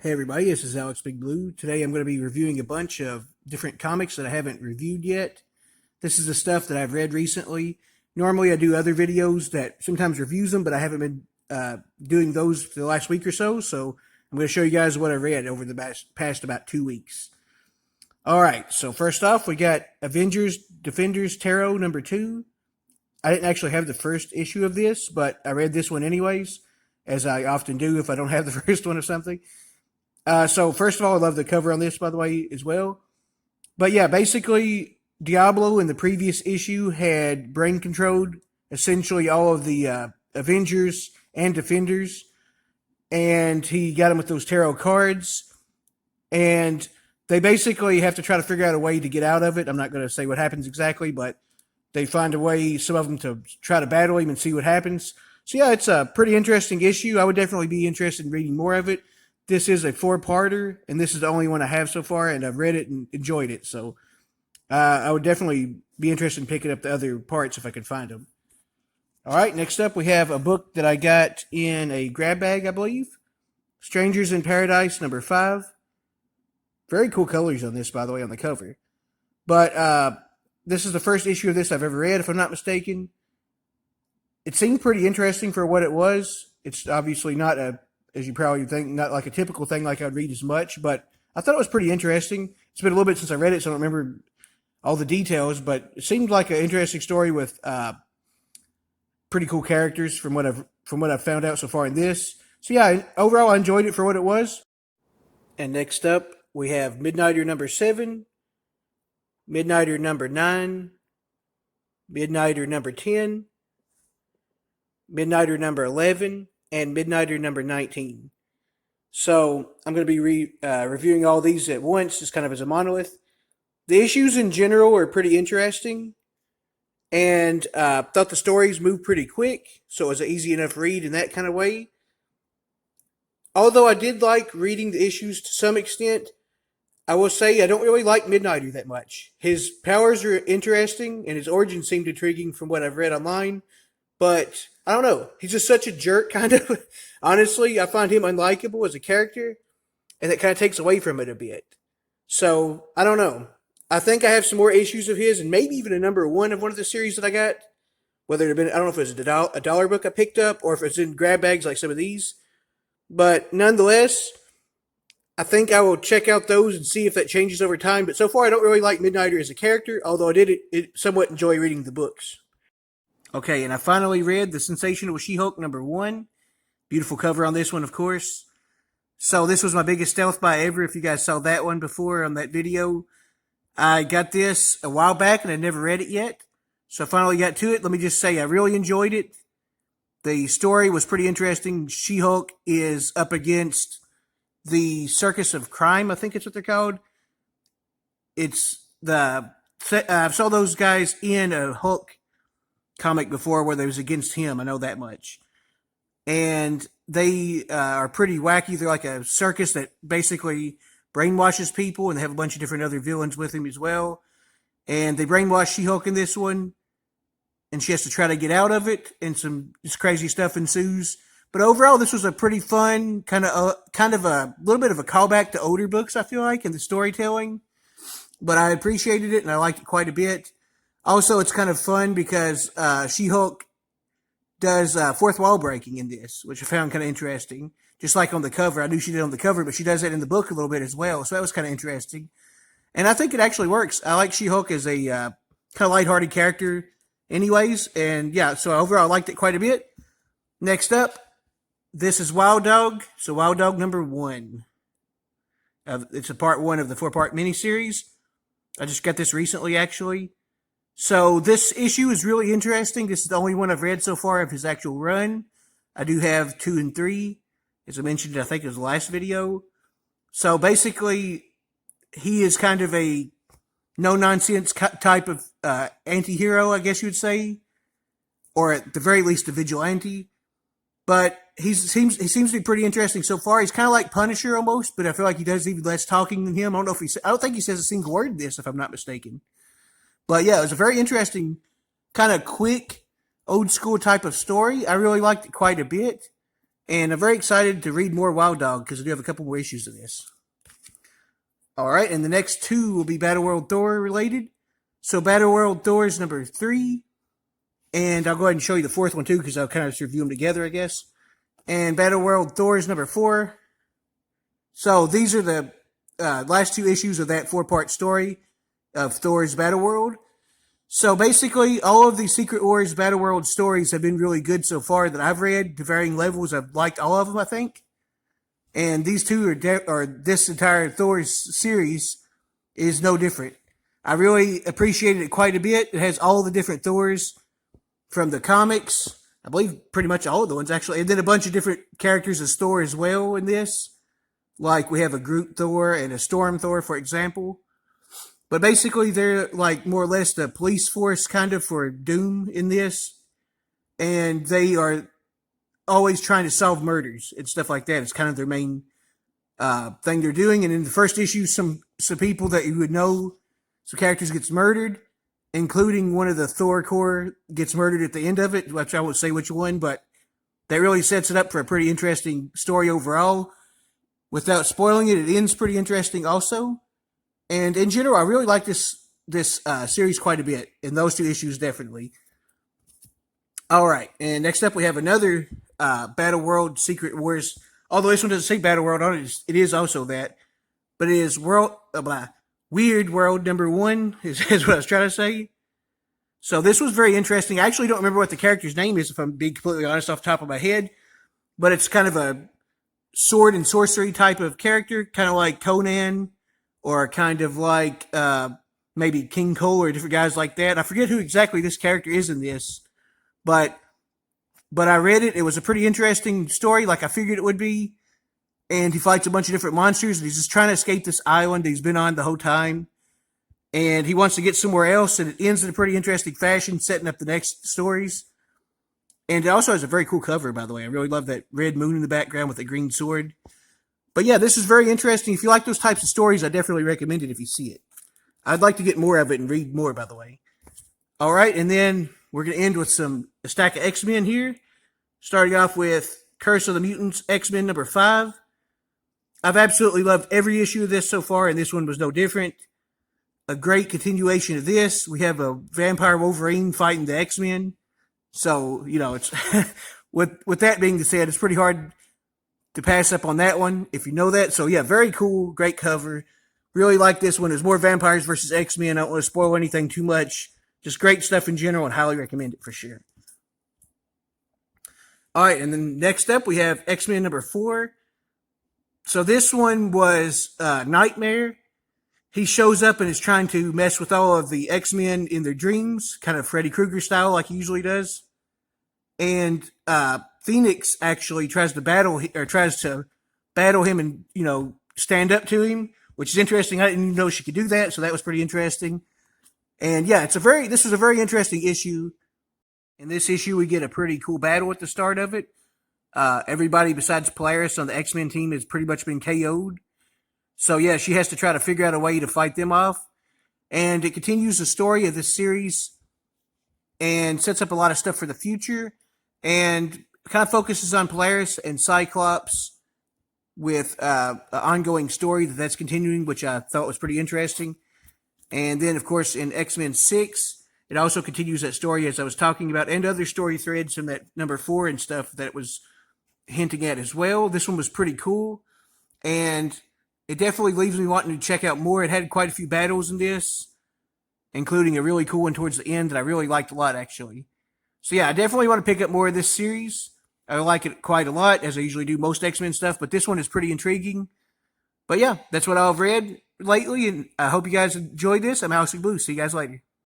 Hey everybody, this is Alex Big Blue. Today I'm going to be reviewing a bunch of different comics that I haven't reviewed yet. This is the stuff that I've read recently. Normally I do other videos that sometimes reviews them, but I haven't been doing those for the last week or so. So I'm going to show you guys what I read over the past about 2 weeks. Alright, so first off we got Avengers Defenders Tarot number 2. I didn't actually have the first issue of this, but I read this one anyways, as I often do if I don't have the first one of something. So first of all, I love the cover on this, by the way, as well. But yeah, basically, Diablo in the previous issue had brain controlled essentially all of the Avengers and Defenders, and he got them with those tarot cards, and they basically have to try to figure out a way to get out of it. I'm not going to say what happens exactly, but they find a way, some of them, to try to battle him and see what happens. So yeah, it's a pretty interesting issue. I would definitely be interested in reading more of it. This is a 4-parter, and this is the only one I have so far, and I've read it and enjoyed it. So I would definitely be interested in picking up the other parts if I could find them. All right, next up we have a book that I got in a grab bag, I believe. Strangers in Paradise, number 5. Very cool colors on this, by the way, on the cover. But this is the first issue of this I've ever read, if I'm not mistaken. It seemed pretty interesting for what it was. It's obviously not as you probably think, not like a typical thing like I'd read as much, but I thought it was pretty interesting. It's been a little bit since I read it, so I don't remember all the details, but it seemed like an interesting story with pretty cool characters from what I've found out so far in this. So yeah, overall I enjoyed it for what it was. And next up, we have Midnighter number 7, Midnighter number 9, Midnighter number 10, Midnighter number 11, and Midnighter number 19. So I'm going to be reviewing all these at once, just kind of as a monolith. The issues in general are pretty interesting, and thought the stories moved pretty quick, so it was an easy enough read in that kind of way. Although I did like reading the issues to some extent, I will say I don't really like Midnighter that much. His powers are interesting, and his origins seemed intriguing from what I've read online, but I don't know. He's just such a jerk, kind of. Honestly, I find him unlikable as a character, and that kind of takes away from it a bit. So, I don't know. I think I have some more issues of his, and maybe even a number 1 of one of the series that I got. Whether it had been, I don't know if it was a dollar book I picked up, or if it's in grab bags like some of these. But nonetheless, I think I will check out those and see if that changes over time. But so far, I don't really like Midnighter as a character, although I did somewhat enjoy reading the books. Okay, and I finally read the Sensational She-Hulk number 1. Beautiful cover on this one, of course. So this was my biggest stealth buy ever, if you guys saw that one before on that video. I got this a while back, and I never read it yet. So I finally got to it. Let me just say I really enjoyed it. The story was pretty interesting. She-Hulk is up against the Circus of Crime, I think it's what they're called. It's I saw those guys in a Hulk comic before where they was against him. I know that much. And they are pretty wacky. They're like a circus that basically brainwashes people, and they have a bunch of different other villains with him as well. And they brainwash She-Hulk in this one, and she has to try to get out of it, and some just crazy stuff ensues. But overall, this was a pretty fun, kind of a little bit of a callback to older books, I feel like, in the storytelling. But I appreciated it, and I liked it quite a bit. Also, it's kind of fun because She-Hulk does fourth wall breaking in this, which I found kind of interesting. Just like on the cover. I knew she did on the cover, but she does that in the book a little bit as well. So that was kind of interesting. And I think it actually works. I like She-Hulk as a kind of lighthearted character anyways. And yeah, so overall I liked it quite a bit. Next up, this is Wild Dog. So Wild Dog number 1. It's a part 1 of the 4-part miniseries. I just got this recently, actually. So this issue is really interesting. This is the only one I've read so far of his actual run. I do have 2 and 3, as I mentioned, I think it was the last video. So basically, he is kind of a no-nonsense type of anti-hero, I guess you would say. Or at the very least, a vigilante. But he seems to be pretty interesting so far. He's kind of like Punisher almost, but I feel like he does even less talking than him. I don't think he says a single word in this, if I'm not mistaken. But yeah, it was a very interesting, kind of quick, old school type of story. I really liked it quite a bit. And I'm very excited to read more Wild Dog because I do have a couple more issues of this. Alright, and the next two will be Battle World Thor related. So Battle World Thor is number 3. And I'll go ahead and show you the fourth one too because I'll kind of just review them together, I guess. And Battle World Thor is number 4. So these are the last 2 issues of that 4-part story of Thor's Battle World. So basically, all of the Secret Wars Battle World stories have been really good so far that I've read to varying levels. I've liked all of them, I think. And these two or this entire Thor's series is no different. I really appreciated it quite a bit. It has all the different Thors from the comics. I believe pretty much all of the ones, actually. And then a bunch of different characters as Thor as well in this. Like we have a Groot Thor and a Storm Thor, for example. But basically, they're like more or less the police force kind of for Doom in this. And they are always trying to solve murders and stuff like that. It's kind of their main thing they're doing. And in the first issue, some people that you would know, some characters gets murdered, including one of the Thor Corps gets murdered at the end of it, which I won't say which one, but that really sets it up for a pretty interesting story overall. Without spoiling it, it ends pretty interesting also. And in general, I really like this series quite a bit, and those 2 issues definitely. All right, and next up we have another Battle World Secret Wars. Although this one doesn't say Battle World on it, it is also that. But it is Weird World number 1 is what I was trying to say. So this was very interesting. I actually don't remember what the character's name is, if I'm being completely honest off the top of my head. But it's kind of a sword and sorcery type of character, kind of like Conan, or kind of like maybe King Cole or different guys like that. I forget who exactly this character is in this, but I read it. It was a pretty interesting story, like I figured it would be. And he fights a bunch of different monsters, and he's just trying to escape this island he's been on the whole time. And he wants to get somewhere else, and it ends in a pretty interesting fashion, setting up the next stories. And it also has a very cool cover, by the way. I really love that red moon in the background with the green sword. But yeah, this is very interesting. If you like those types of stories, I definitely recommend it if you see it. I'd like to get more of it and read more, by the way. All right, and then we're going to end with a stack of X-Men here. Starting off with Curse of the Mutants X-Men number 5. I've absolutely loved every issue of this so far, and this one was no different. A great continuation of this. We have a vampire Wolverine fighting the X-Men. So, it's with that being said, it's pretty hard to pass up on that one if you know that. So yeah, very cool, great cover. Really like this one. There's more vampires versus X-Men. I don't want to spoil anything too much. Just great stuff in general, and highly recommend it for sure. All right, and then next up we have X-Men number 4. So this one was Nightmare. He shows up and is trying to mess with all of the X-Men in their dreams, kind of Freddy Krueger style like he usually does. And Phoenix actually tries to battle him and, stand up to him, which is interesting. I didn't even know she could do that, so that was pretty interesting. And yeah, this was a very interesting issue. In this issue, we get a pretty cool battle at the start of it. Everybody besides Polaris on the X-Men team has pretty much been KO'd. So yeah, she has to try to figure out a way to fight them off. And it continues the story of this series and sets up a lot of stuff for the future. And kind of focuses on Polaris and Cyclops with an ongoing story that's continuing, which I thought was pretty interesting. And then, of course, in X-Men 6, it also continues that story as I was talking about, and other story threads from that number 4 and stuff that it was hinting at as well. This one was pretty cool, and it definitely leaves me wanting to check out more. It had quite a few battles in this, including a really cool one towards the end that I really liked a lot, actually. So yeah, I definitely want to pick up more of this series. I like it quite a lot, as I usually do most X-Men stuff, but this one is pretty intriguing. But yeah, that's what I've read lately, and I hope you guys enjoyed this. I'm Alex Blue. See you guys later.